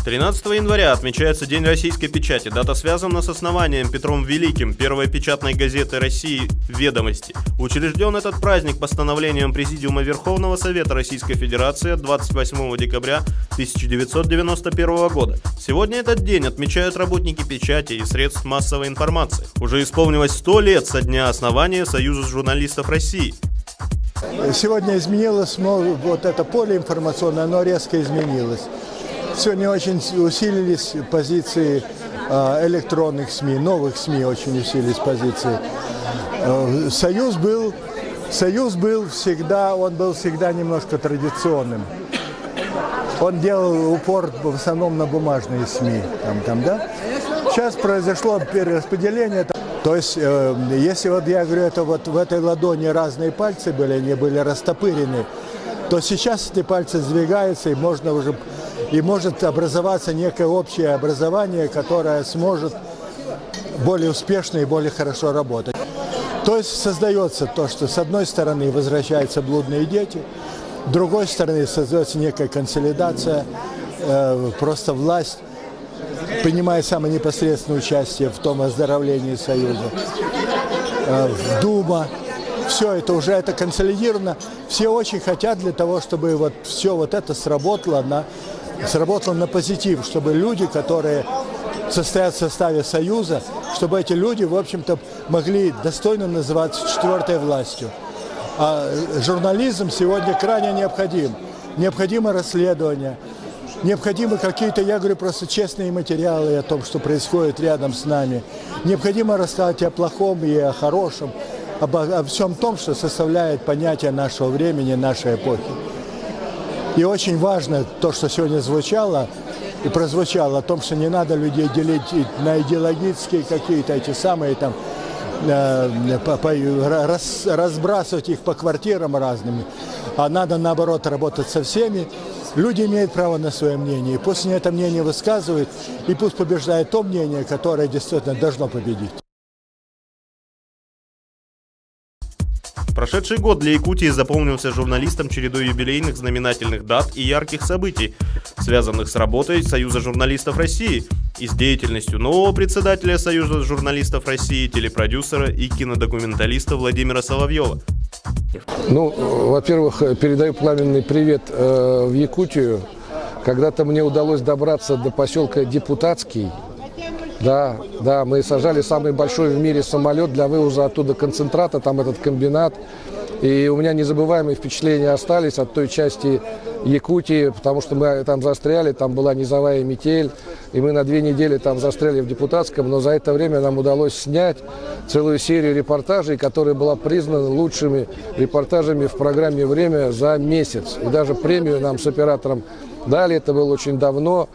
13 января отмечается День российской печати. Дата связана с основанием Петром Великим первой печатной газеты России «Ведомости». Учрежден этот праздник постановлением Президиума Верховного Совета Российской Федерации от 28 декабря 1991 года. Сегодня этот день отмечают работники печати и средств массовой информации. Уже исполнилось 100 лет со дня основания Союза журналистов России. Сегодня изменилось, вот это поле информационное, оно резко изменилось. Сегодня очень усилились позиции электронных СМИ, новых СМИ очень усилились позиции. Союз был всегда немножко традиционным. Он делал упор в основном на бумажные СМИ. Да? Сейчас произошло перераспределение. То есть, если вот я говорю, это вот в этой ладони разные пальцы были, они были растопырены, то сейчас эти пальцы сдвигаются, и может образоваться некое общее образование, которое сможет более успешно и более хорошо работать. То есть создается то, что с одной стороны возвращаются блудные дети, с другой стороны создается некая консолидация, просто власть принимает самое непосредственное участие в том оздоровлении Союза, в Дума. Все это уже консолидировано. Все очень хотят для того, чтобы вот все вот это сработало на позитив, чтобы люди, которые состоят в составе Союза, чтобы эти люди, в общем-то, могли достойно называться четвертой властью. А журнализм сегодня крайне необходим. Необходимо расследование. Необходимы какие-то, я говорю, просто честные материалы о том, что происходит рядом с нами. Необходимо рассказать о плохом и о хорошем, обо всем том, что составляет понятие нашего времени, нашей эпохи. И очень важно то, что сегодня звучало и прозвучало, о том, что не надо людей делить на идеологические какие-то эти самые там, разбрасывать их по квартирам разными, а надо, наоборот, работать со всеми. Люди имеют право на свое мнение, и пусть они это мнение высказывают, и пусть побеждает то мнение, которое действительно должно победить. Прошедший год для Якутии запомнился журналистам чередой юбилейных знаменательных дат и ярких событий, связанных с работой Союза журналистов России и с деятельностью нового председателя Союза журналистов России, телепродюсера и кинодокументалиста Владимира Соловьева. Ну, во-первых, передаю пламенный привет в Якутию. Когда-то мне удалось добраться до поселка Депутатский. Да, мы сажали самый большой в мире самолет для вывоза оттуда концентрата, там этот комбинат. И у меня незабываемые впечатления остались от той части Якутии, потому что мы там застряли, там была низовая метель, и мы на 2 недели там застряли в Депутатском, но за это время нам удалось снять целую серию репортажей, которая была признана лучшими репортажами в программе «Время» за месяц. И даже премию нам с оператором дали, это было очень давно.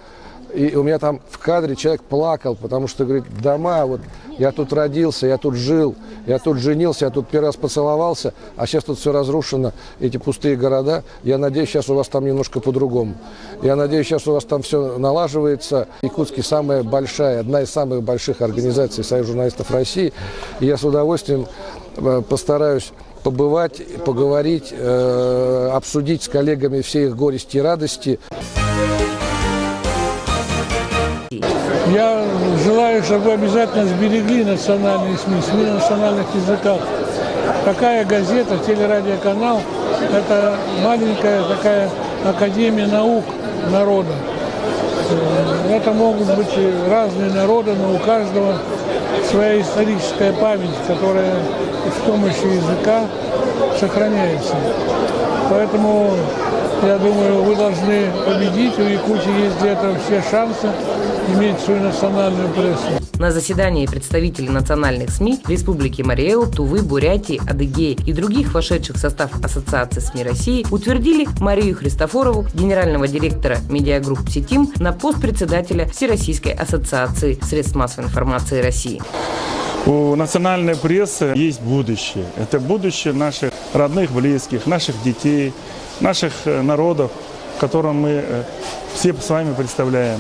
И у меня там в кадре человек плакал, потому что, говорит, дома, вот я тут родился, я тут жил, я тут женился, я тут первый раз поцеловался, а сейчас тут все разрушено, эти пустые города. Я надеюсь, сейчас у вас там немножко по-другому. Я надеюсь, сейчас у вас там все налаживается. Якутске самая большая, одна из самых больших организаций Союза журналистов России. И я с удовольствием постараюсь побывать, поговорить, обсудить с коллегами все их горести и радости. Я желаю, чтобы вы обязательно сберегли национальные СМИ на национальных языках. Такая газета, телерадиоканал – это маленькая такая академия наук народа. Это могут быть разные народы, но у каждого своя историческая память, которая с помощью языка сохраняется. Поэтому, я думаю, вы должны победить. У Якутии есть для этого все шансы иметь свою национальную прессу. На заседании представители национальных СМИ Республики Марий-Эл, Тувы, Бурятии, Адыгеи и других вошедших в состав Ассоциации СМИ России утвердили Марию Христофорову, генерального директора медиагрупп «Сетим», на пост председателя Всероссийской ассоциации средств массовой информации России. У национальной прессы есть будущее. Это будущее наших родных, близких, наших детей, наших народов, которым мы все с вами представляем.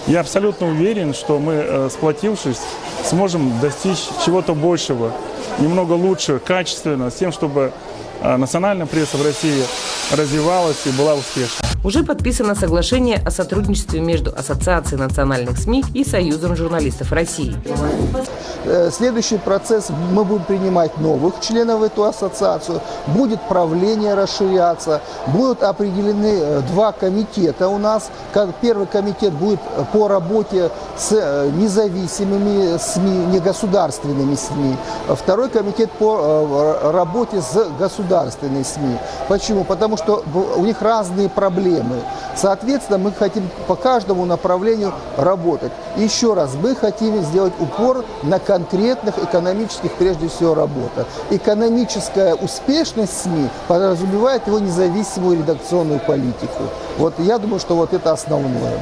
Я абсолютно уверен, что мы, сплотившись, сможем достичь чего-то большего, немного лучше, качественно, с тем, чтобы национальная пресса в России развивалась и была успешной. уже подписано соглашение о сотрудничестве между Ассоциацией национальных СМИ и Союзом журналистов России. Следующий процесс, мы будем принимать новых членов в эту ассоциацию, будет правление расширяться, будут определены два комитета у нас. Первый комитет будет по работе с независимыми СМИ, негосударственными СМИ. Второй комитет по работе с государственными СМИ. Почему? Потому что у них разные проблемы. Соответственно, мы хотим по каждому направлению работать. Еще раз, мы хотим сделать упор на конкретных экономических, прежде всего, работах. Экономическая успешность СМИ подразумевает его независимую редакционную политику. Вот я думаю, что вот это основное.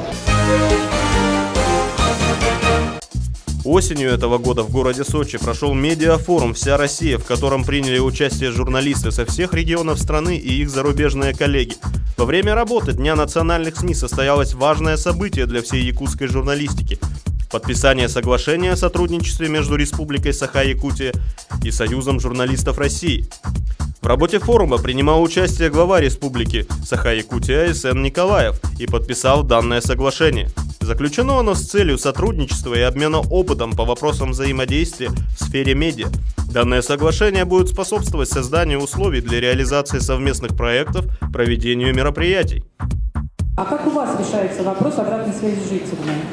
Осенью этого года в городе Сочи прошел медиафорум «Вся Россия», в котором приняли участие журналисты со всех регионов страны и их зарубежные коллеги. Во время работы Дня национальных СМИ состоялось важное событие для всей якутской журналистики – подписание соглашения о сотрудничестве между Республикой Саха-Якутия и Союзом журналистов России. В работе форума принимал участие глава Республики Саха-Якутия А.С.Н. Николаев и подписал данное соглашение. Заключено оно с целью сотрудничества и обмена опытом по вопросам взаимодействия в сфере медиа. Данное соглашение будет способствовать созданию условий для реализации совместных проектов, проведению мероприятий. А как у вас решается вопрос обратной связи с жителями?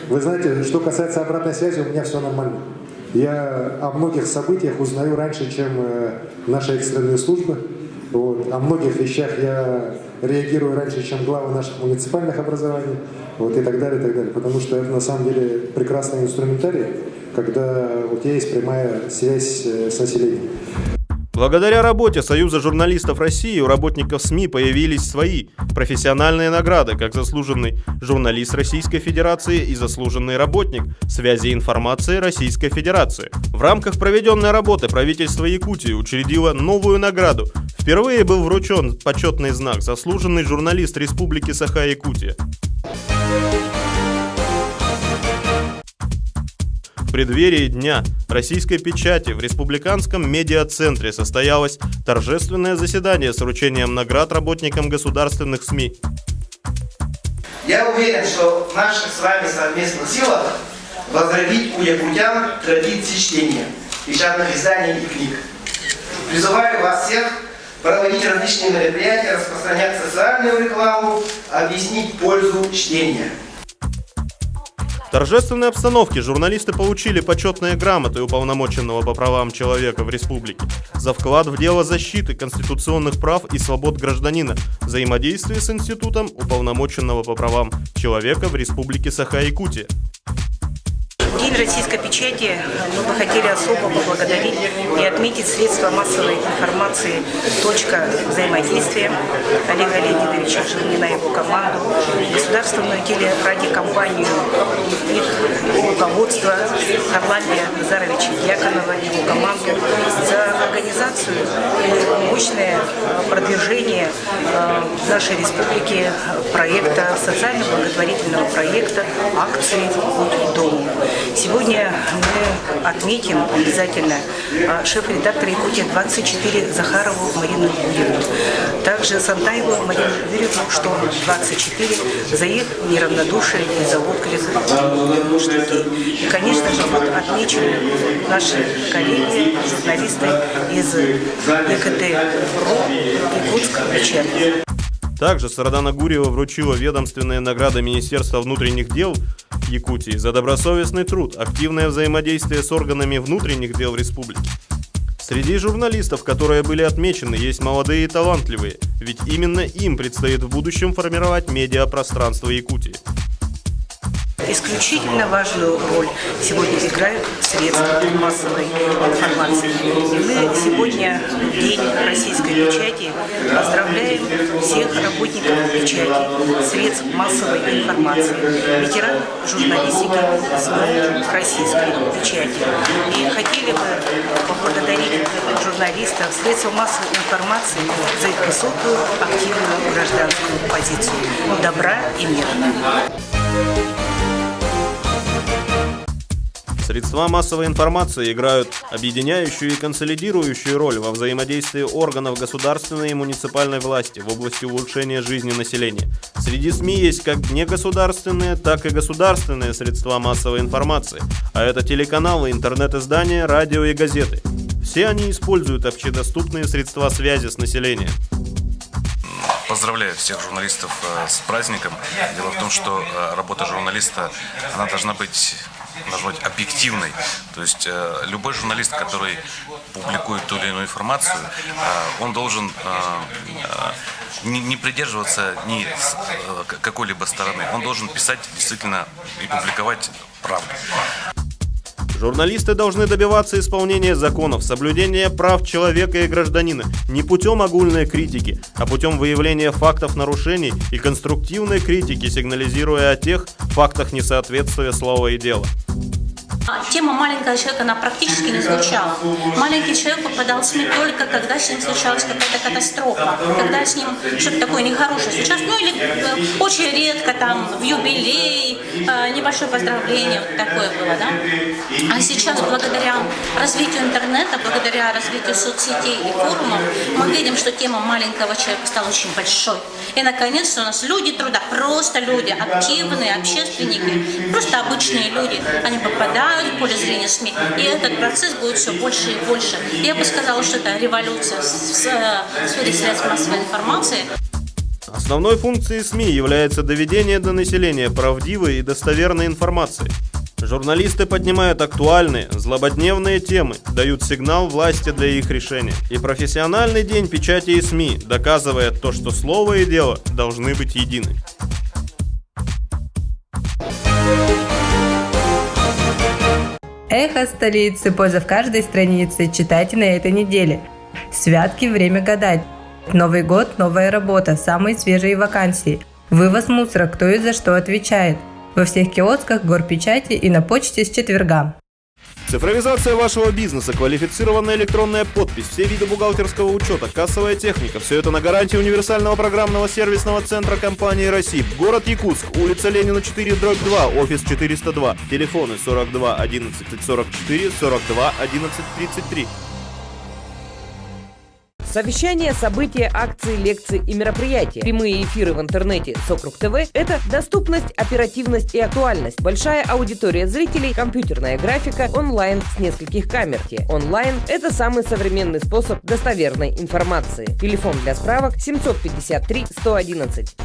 Вы знаете, что касается обратной связи, у меня все нормально. Я о многих событиях узнаю раньше, чем наши экстренные службы. Вот. О многих вещах я реагирую раньше, чем главы наших муниципальных образований. Вот, и так далее, и так далее. Потому что это на самом деле прекрасный инструментарий, когда у тебя есть прямая связь с населением. Благодаря работе Союза журналистов России у работников СМИ появились свои профессиональные награды, как заслуженный журналист Российской Федерации и заслуженный работник связи и информации Российской Федерации. В рамках проведенной работы правительство Якутии учредило новую награду. Впервые был вручен почетный знак «Заслуженный журналист Республики Саха-Якутия». В преддверии Дня российской печати в Республиканском медиацентре состоялось торжественное заседание с вручением наград работникам государственных СМИ. Я уверен, что в наших с вами совместных силах возродить у якутян традиции чтения, печатных изданий и книг. Призываю вас всех проводить различные мероприятия, распространять социальную рекламу, объяснить пользу чтения. В торжественной обстановке журналисты получили почетные грамоты уполномоченного по правам человека в республике за вклад в дело защиты конституционных прав и свобод гражданина, взаимодействие с институтом уполномоченного по правам человека в республике Саха-Якутия. День российской печати мы бы хотели особо поблагодарить и отметить средства массовой информации «Точка взаимодействия» Олега Леонидовича Жирнина и его команду, государственную телерадиокомпанию, их руководство Харлампия Назаровича Дьяконова и его команду за организацию и мощное продвижение нашей республики проекта, социально-благотворительного проекта акции «Путь к дому». Сегодня мы отметим обязательно шеф-редактора Якутия-24 Захарову Марину Юрьевну, также Сантаеву Марину Юрьевну, что 24 за их неравнодушие и за отклик людей. И, конечно же, будут отмечены наши коллеги, журналисты из ЕКТ.РУ «Якутск печать». Также Сардана Гурьева вручила ведомственные награды Министерства внутренних дел Якутии за добросовестный труд, активное взаимодействие с органами внутренних дел республики. Среди журналистов, которые были отмечены, есть молодые и талантливые, ведь именно им предстоит в будущем формировать медиапространство Якутии. Исключительно важную роль сегодня играют средства массовой информации. И мы сегодня, в День российской печати, поздравляем всех работников печати, средств массовой информации, ветеранов журналистики с Днем российской печати. И хотели бы поблагодарить журналистов, средств массовой информации за их высокую, активную гражданскую позицию добра и мира. Средства массовой информации играют объединяющую и консолидирующую роль во взаимодействии органов государственной и муниципальной власти в области улучшения жизни населения. Среди СМИ есть как негосударственные, так и государственные средства массовой информации, а это телеканалы, интернет-издания, радио и газеты. Все они используют общедоступные средства связи с населением. Поздравляю всех журналистов с праздником. Дело в том, что работа журналиста, она должна быть объективной. То есть любой журналист, который публикует ту или иную информацию, он должен не придерживаться ни какой-либо стороны. Он должен писать действительно и публиковать правду. Журналисты должны добиваться исполнения законов, соблюдения прав человека и гражданина не путем огульной критики, а путем выявления фактов нарушений и конструктивной критики, сигнализируя о тех фактах несоответствия слова и дела. Тема маленького человека, она практически не звучала. Маленький человек попадал в СМИ только когда с ним случалась какая-то катастрофа, когда с ним что-то такое нехорошее случалось, ну или очень редко там в юбилей, небольшое поздравление, вот такое было, да. А сейчас благодаря развитию интернета, благодаря развитию соцсетей и форумов, мы видим, что тема маленького человека стала очень большой. И наконец-то у нас люди труда, просто люди, активные, общественники, просто обычные люди, они попадают в поле зрения СМИ, и этот процесс будет все больше и больше. Я бы сказала, что это революция в сфере средств массовой информации. Основной функцией СМИ является доведение до населения правдивой и достоверной информации. Журналисты поднимают актуальные, злободневные темы, дают сигнал власти для их решения. И профессиональный день печати и СМИ доказывает то, что слово и дело должны быть едины. Эхо столицы, поза в каждой странице. Читайте на этой неделе. Святки, время гадать. Новый год, новая работа, самые свежие вакансии. Вывоз мусора, кто и за что отвечает. Во всех киосках, горпечати и на почте с четверга. Цифровизация вашего бизнеса, квалифицированная электронная подпись, все виды бухгалтерского учета, кассовая техника – все это на гарантии универсального программного сервисного центра компании «России». Город Якутск, улица Ленина 4/2, офис 402, телефоны 42 11 44, 42 11 33. Совещания, события, акции, лекции и мероприятия. Прямые эфиры в интернете Сокруг ТВ – это доступность, оперативность и актуальность. Большая аудитория зрителей, компьютерная графика, онлайн с нескольких камер. Онлайн – это самый современный способ достоверной информации. Телефон для справок 753 111.